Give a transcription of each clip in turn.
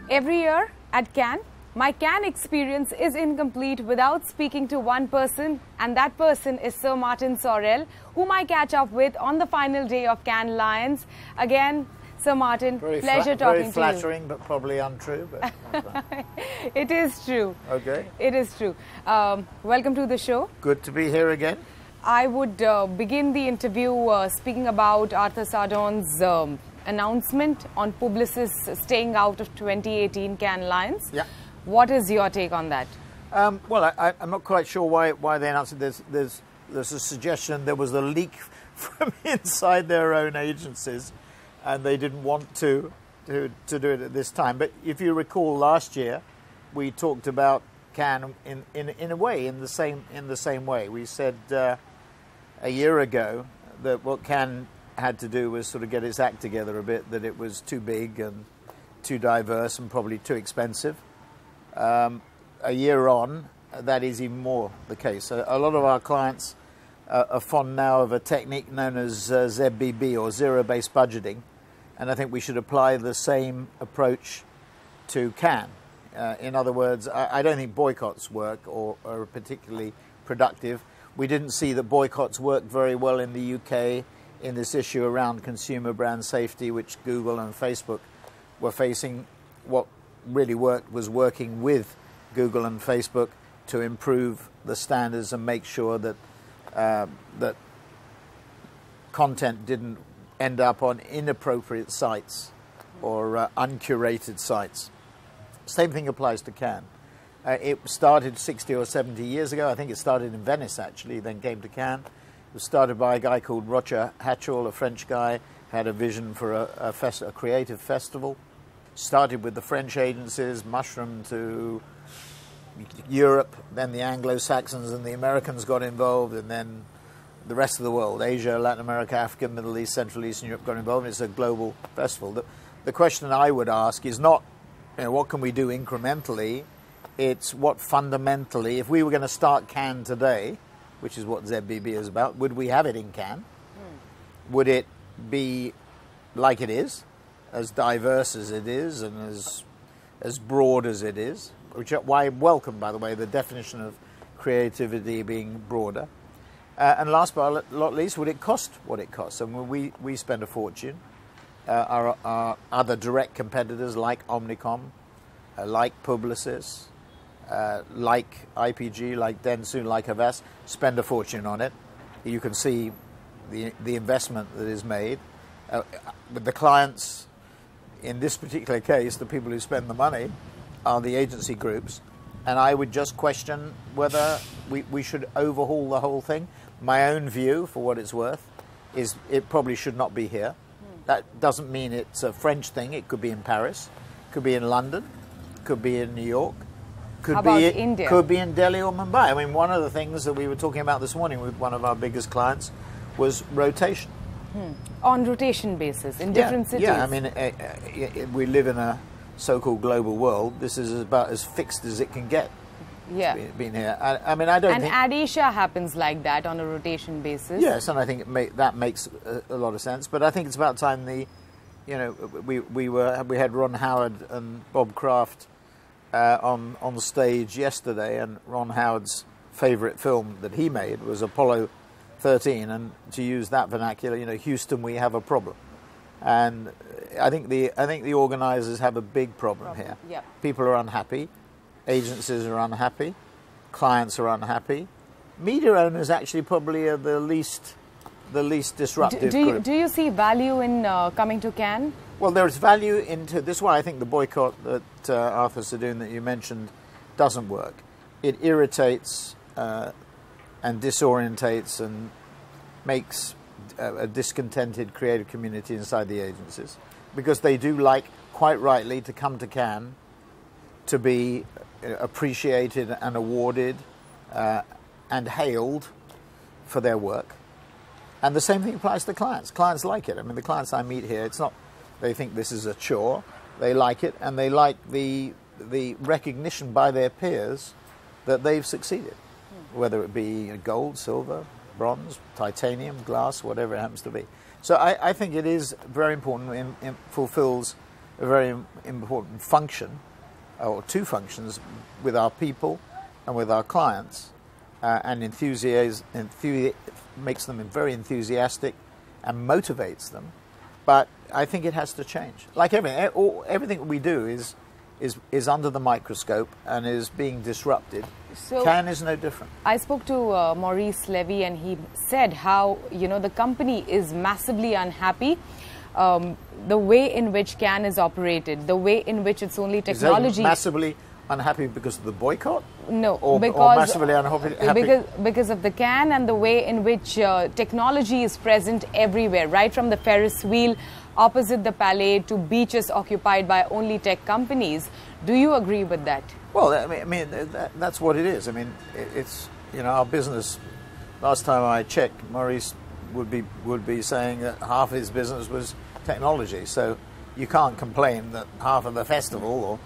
Every year at Cannes, my Cannes experience is incomplete without speaking to one person, and that person is Sir Martin Sorrell, whom I catch up with on the final day of Cannes Lions. Again, Sir Martin, pleasure talking to you. Very flattering, but probably untrue. But it is true. Okay. It is true. Welcome to the show. Good to be here again. I would begin the interview speaking about Arthur Sardon's announcement on Publicis staying out of 2018 Cannes Lions. Yeah. What is your take on that? Well, I'm not quite sure why they announced it. There's a suggestion there was a leak from inside their own agencies, and they didn't want to do it at this time. But if you recall, last year we talked about Cannes in a way, in the same way. We said a year ago that what Cannes had to do was sort of get its act together a bit, that it was too big and too diverse and probably too expensive. A year on, that is even more the case. A lot of our clients are fond now of a technique known as ZBB, or zero-based budgeting, and I think we should apply the same approach to Cannes. In other words, I don't think boycotts work or are particularly productive. We didn't see that boycotts worked very well in the UK in this issue around consumer brand safety, which Google and Facebook were facing. What really worked was working with Google and Facebook to improve the standards and make sure that that content didn't end up on inappropriate sites or uncurated sites. Same thing applies to Cannes. It started 60 or 70 years ago. I think it started in Venice, actually, then came to Cannes. It was started by a guy called Roger Hatchell, a French guy, had a vision for a creative festival. Started with the French agencies, mushroomed to Europe, then the Anglo-Saxons and the Americans got involved, and then the rest of the world, Asia, Latin America, Africa, Middle East, Central Eastern Europe got involved. It's a global festival. The question I would ask is not, what can we do incrementally? It's what fundamentally, if we were going to start Cannes today, which is what ZBB is about, would we have it in Cannes? Would it be like it is, as diverse as it is, and as broad as it is? Which I welcome, by the way, the definition of creativity being broader. And last but not least, would it cost what it costs? And we spend a fortune. Our other direct competitors like Omnicom, like Publicis, like IPG, like Dentsu, like Havas, spend a fortune on it. You can see the investment that is made. With the clients, in this particular case, the people who spend the money are the agency groups. And I would just question whether we should overhaul the whole thing. My own view, for what it's worth, is it probably should not be here. That doesn't mean it's a French thing. It could be in Paris, could be in London, could be in New York, could be India, could be in Delhi or Mumbai. I mean, one of the things that we were talking about this morning with one of our biggest clients was rotation. On rotation basis in different cities. Yeah, I mean, we live in a so-called global world. This is about as fixed as it can get. Yeah, being here. I mean, I don't. And think... AdAsia happens like that on a rotation basis. Yes, and I think that makes a lot of sense. But I think it's about time we had Ron Howard and Bob Kraft on stage yesterday, and Ron Howard's favourite film that he made was Apollo 13, and to use that vernacular, Houston, we have a problem. And I think the organisers have a big problem here. Yep. People are unhappy. Agencies are unhappy, clients are unhappy. Media owners actually probably are the least disruptive group. Do you see value in coming to Cannes? Well, there is value into this. Why I think the boycott that Arthur Sardon that you mentioned doesn't work. It irritates and disorientates and makes a discontented creative community inside the agencies, because they do like, quite rightly, to come to Cannes to be appreciated and awarded and hailed for their work. And the same thing applies to clients. Clients like it. I mean, the clients I meet here, it's not they think this is a chore. They like it, and they like the recognition by their peers that they've succeeded, whether it be gold, silver, bronze, titanium, glass, whatever it happens to be. So I think it is very important and fulfills a very important function, or two functions, with our people and with our clients, and makes them very enthusiastic and motivates them. But I think it has to change. Like everything we do is under the microscope and is being disrupted. So Cannes is no different. I spoke to Maurice Levy, and he said how, you know, the company is massively unhappy. The way in which Cannes is operated, the way in which it's only technology. Is that massively unhappy because of the boycott? No, or massively unhappy because of the Cannes and the way in which technology is present everywhere, right from the Ferris wheel opposite the Palais to beaches occupied by only tech companies. Do you agree with that? Well, I mean that's what it is. I mean, it's, you know, our business. Last time I checked, Maurice would be saying that half his business was technology. So you can't complain that half of the festival, or,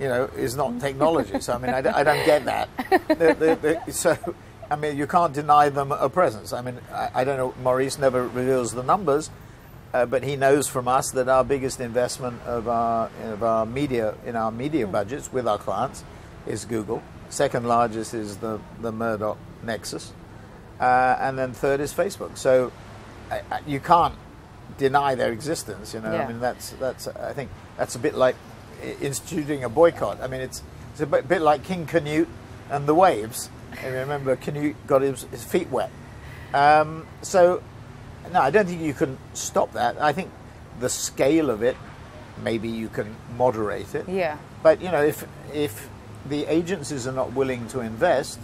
you know, is not technology. So I mean, I don't get that. So I mean, you can't deny them a presence. I mean, I don't know. Maurice never reveals the numbers, but he knows from us that our biggest investment of our media budgets with our clients is Google. Second largest is the Murdoch Nexus, and then third is Facebook. So you can't deny their existence. You know, Yeah. I mean, that's I think that's a bit like instituting a boycott. I mean, it's a bit like King Canute and the waves. I remember Canute got his feet wet. So, no, I don't think you can stop that. I think the scale of it, maybe you can moderate it. Yeah. But, you know, if the agencies are not willing to invest,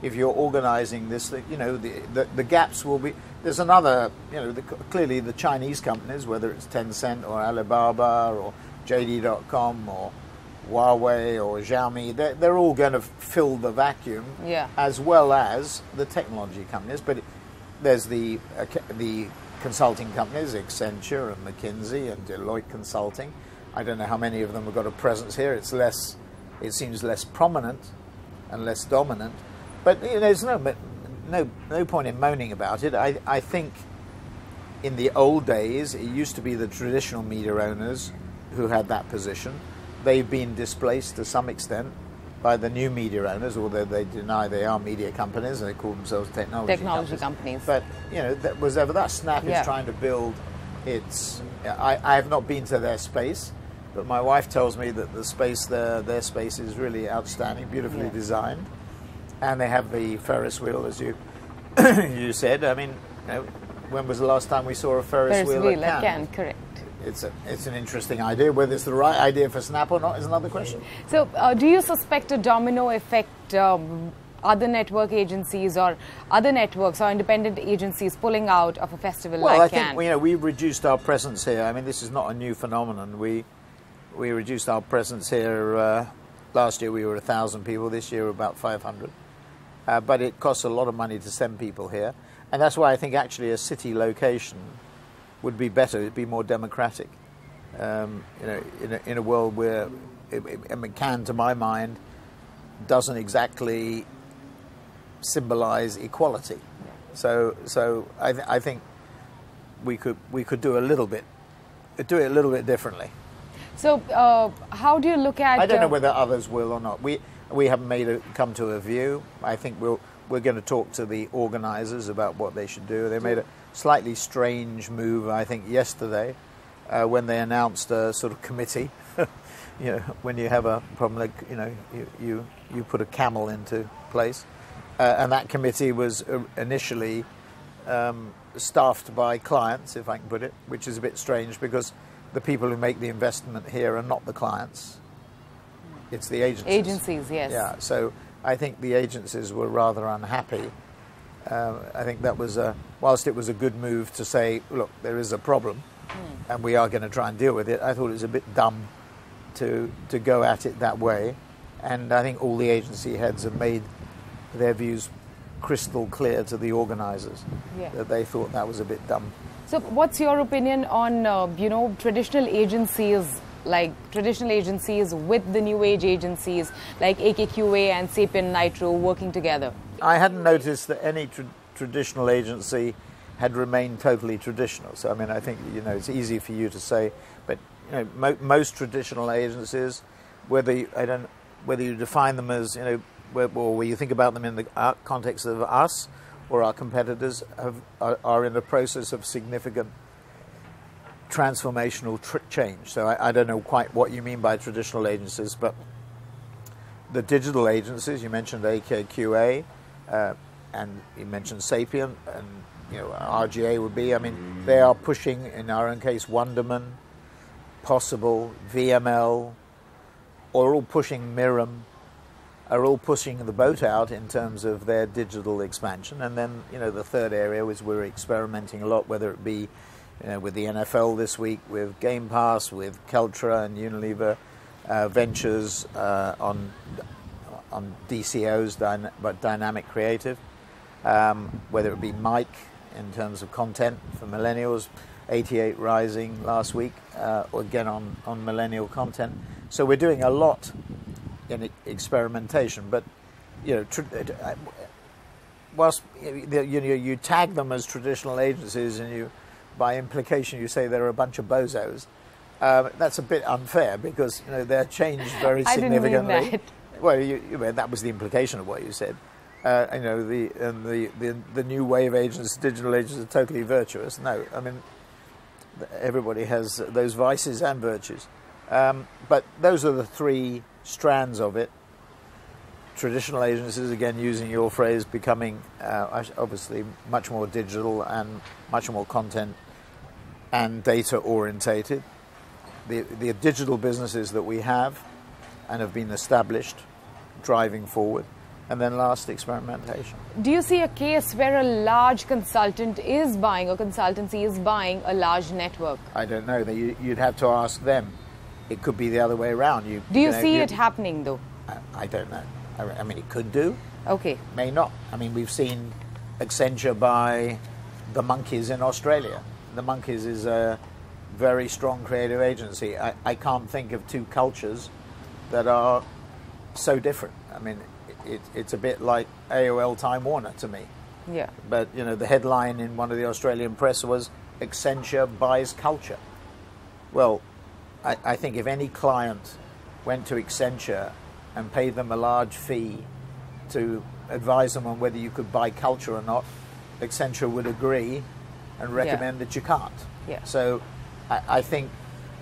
if you're organizing this, you know, the gaps will be. There's another, you know, clearly the Chinese companies, whether it's Tencent or Alibaba or JD.com or Huawei or Xiaomi, they're all going to fill the vacuum, Yeah. as well as the technology companies. But there's the consulting companies, Accenture and McKinsey and Deloitte Consulting. I don't know how many of them have got a presence here. It seems less prominent and less dominant. But, you know, there's no point in moaning about it. I think in the old days, it used to be the traditional media owners who had that position. They've been displaced to some extent by the new media owners, although they deny they are media companies and they call themselves technology companies. But, you know, that was ever that. Snap is trying to build its. I have not been to their space, but my wife tells me that the space their space is really outstanding, beautifully designed, and they have the Ferris wheel, as you you said. I mean, you know, when was the last time we saw a Ferris wheel at Cannes? Correct. It's an interesting idea. Whether it's the right idea for Snap or not is another question. So, do you suspect a domino effect, other network agencies or other networks or independent agencies pulling out of a festival like Cannes? Well, I think, you know, we've reduced our presence here. I mean, this is not a new phenomenon. We reduced our presence here. Last year we were 1,000 people. This year we're about 500. But it costs a lot of money to send people here, and that's why I think actually a city location would be better. It'd be more democratic. You know, in a world where Cannes, to my mind, doesn't exactly symbolize equality. So I think we could do it a little bit differently. So how do you look at? I don't know whether others will or not. We haven't come to a view. I think we're going to talk to the organisers about what they should do. They made a slightly strange move, I think, yesterday when they announced a sort of committee. You know, when you have a problem, like, you know, you put a camel into place, and that committee was initially staffed by clients, if I can put it, which is a bit strange because the people who make the investment here are not the clients. It's the agencies. Agencies, yes. Yeah, so I think the agencies were rather unhappy. I think that was whilst it was a good move to say, look, there is a problem, and we are going to try and deal with it. I thought it was a bit dumb to go at it that way, and I think all the agency heads have made their views crystal clear to the organisers that they thought that was a bit dumb. So, what's your opinion on you know, traditional agencies with the new age agencies like AKQA and Sapien Nitro working together? I hadn't noticed that any traditional agency had remained totally traditional. So, I mean, I think, you know, it's easy for you to say, but most traditional agencies, whether you define them as, or where you think about them in the context of us or our competitors, are in the process of significant transformational change. So I don't know quite what you mean by traditional agencies, but the digital agencies, you mentioned AKQA, and you mentioned Sapient, and RGA would be. I mean, they are pushing, in our own case, Wonderman, Possible, VML, are all pushing Mirum, are all pushing the boat out in terms of their digital expansion. And then, the third area is we're experimenting a lot, whether it be with the NFL this week, with Game Pass, with Keltra and Unilever Ventures on DCOs, but dynamic creative, whether it be Mike in terms of content for millennials, 88 Rising last week, or again on millennial content. So we're doing a lot in experimentation, but whilst you tag them as traditional agencies, and by implication you say they're a bunch of bozos, that's a bit unfair, because they're changed very significantly. I didn't mean that. Well, that was the implication of what you said. The new wave agents, digital agents, are totally virtuous. No, I mean, everybody has those vices and virtues. But those are the three strands of it. Traditional agencies, again, using your phrase, becoming obviously much more digital and much more content and data orientated. The digital businesses that we have and have been established, driving forward. And then last, experimentation. Do you see a case where a large consultant is buying, or consultancy is buying, a large network? I don't know. You'd have to ask them. It could be the other way around. Do you see it happening, though? I don't know. I mean, it could do. Okay. May not. I mean, we've seen Accenture buy the Monkeys in Australia. The Monkeys is a very strong creative agency. I can't think of two cultures that are so different. I mean, it's a bit like AOL Time Warner to me. Yeah. But, the headline in one of the Australian press was, Accenture buys culture. Well, I think if any client went to Accenture and paid them a large fee to advise them on whether you could buy culture or not, Accenture would agree and recommend that you can't. Yeah. So I think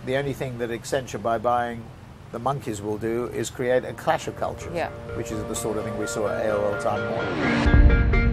the only thing that Accenture, by buying the Monkeys, will do is create a clash of cultures, which is the sort of thing we saw at AOL Time Warner.